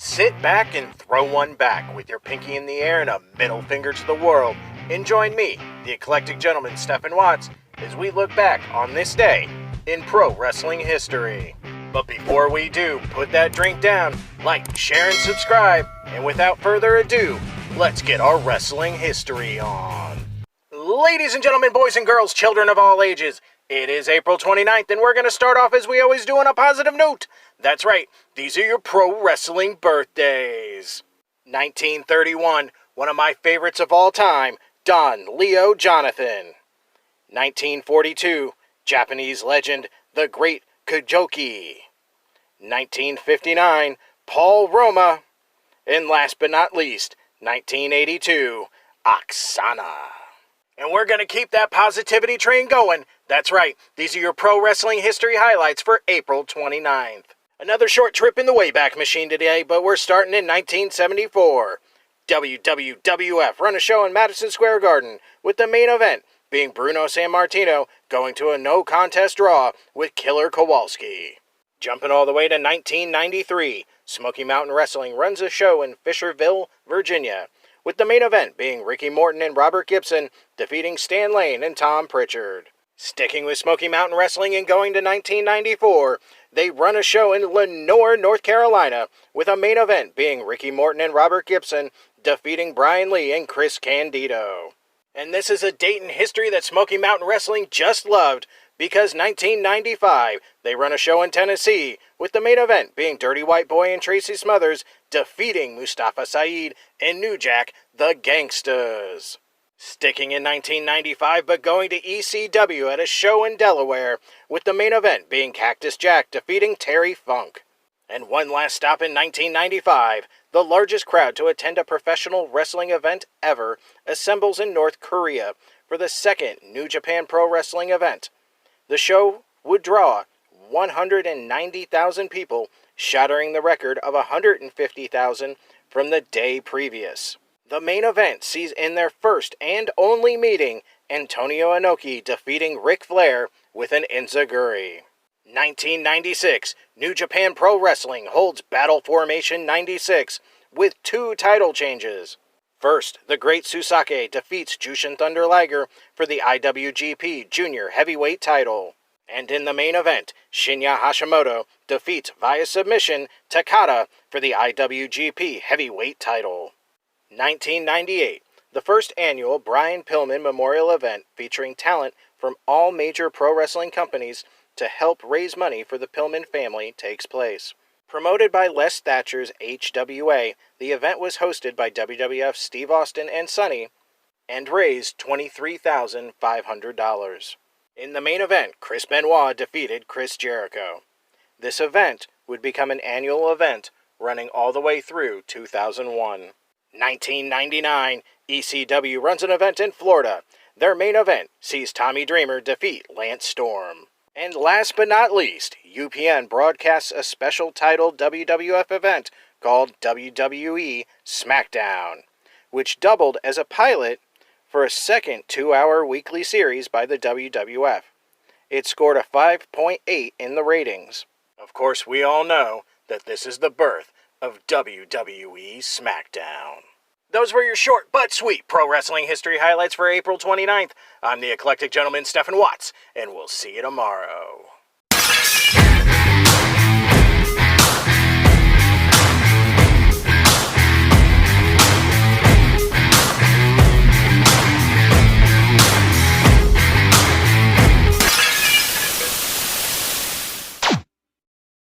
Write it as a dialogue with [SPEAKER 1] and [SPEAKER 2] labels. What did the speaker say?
[SPEAKER 1] Sit back and throw one back with your pinky in the air and a middle finger to the world and join me, the eclectic gentleman Stephen Watts, as we look back on this day in pro wrestling history. But before we do, put that drink down, like, share, and subscribe, and without further ado, let's get our wrestling history on. Ladies and gentlemen, boys and girls, children of all ages, it is April 29th, and we're going to start off as we always do on a positive note. That's right, these are your pro wrestling birthdays. 1931, one of my favorites of all time, Don Leo Jonathan. 1942, Japanese legend, the Great Kujoki. 1959, Paul Roma. And last but not least, 1982, Oksana. And we're going to keep that positivity train going. That's right, these are your pro wrestling history highlights for April 29th. Another short trip in the Wayback Machine today, but we're starting in 1974. WWF run a show in Madison Square Garden, with the main event being Bruno Sammartino going to a no-contest draw with Killer Kowalski. Jumping all the way to 1993, Smoky Mountain Wrestling runs a show in Fisherville, Virginia, with the main event being Ricky Morton and Robert Gibson defeating Stan Lane and Tom Pritchard. Sticking with Smoky Mountain Wrestling and going to 1994, they run a show in Lenoir, North Carolina, with a main event being Ricky Morton and Robert Gibson defeating Brian Lee and Chris Candido. And this is a date in history that Smoky Mountain Wrestling just loved, because 1995, they run a show in Tennessee, with the main event being Dirty White Boy and Tracy Smothers defeating Mustafa Saeed and New Jack, the Gangstas. Sticking in 1995, but going to ECW at a show in Delaware, with the main event being Cactus Jack defeating Terry Funk. And one last stop in 1995, the largest crowd to attend a professional wrestling event ever assembles in North Korea for the second New Japan Pro Wrestling event. The show would draw 190,000 people, shattering the record of 150,000 from the day previous. The main event sees in their first and only meeting Antonio Inoki defeating Ric Flair with an enziguri. 1996, New Japan Pro Wrestling holds Battle Formation 96 with two title changes. First, the Great Susake defeats Jushin Thunder Liger for the IWGP Junior Heavyweight title. And in the main event, Shinya Hashimoto defeats via submission Takada for the IWGP Heavyweight title. 1998, the first annual Brian Pillman Memorial event featuring talent from all major pro wrestling companies to help raise money for the Pillman family takes place. Promoted by Les Thatcher's HWA, the event was hosted by WWF's Steve Austin and Sonny and raised $23,500. In the main event, Chris Benoit defeated Chris Jericho. This event would become an annual event running all the way through 2001. 1999, ECW runs an event in Florida. Their main event sees Tommy Dreamer defeat Lance Storm. And last but not least, UPN broadcasts a special titled WWF event called WWE SmackDown, which doubled as a pilot for a second 2-hour weekly series by the WWF. It scored a 5.8 in the ratings. Of course, we all know that this is the birth of WWE SmackDown. Those were your short but sweet pro wrestling history highlights for April 29th. I'm the eclectic gentleman Stephen Watts, and we'll see you tomorrow.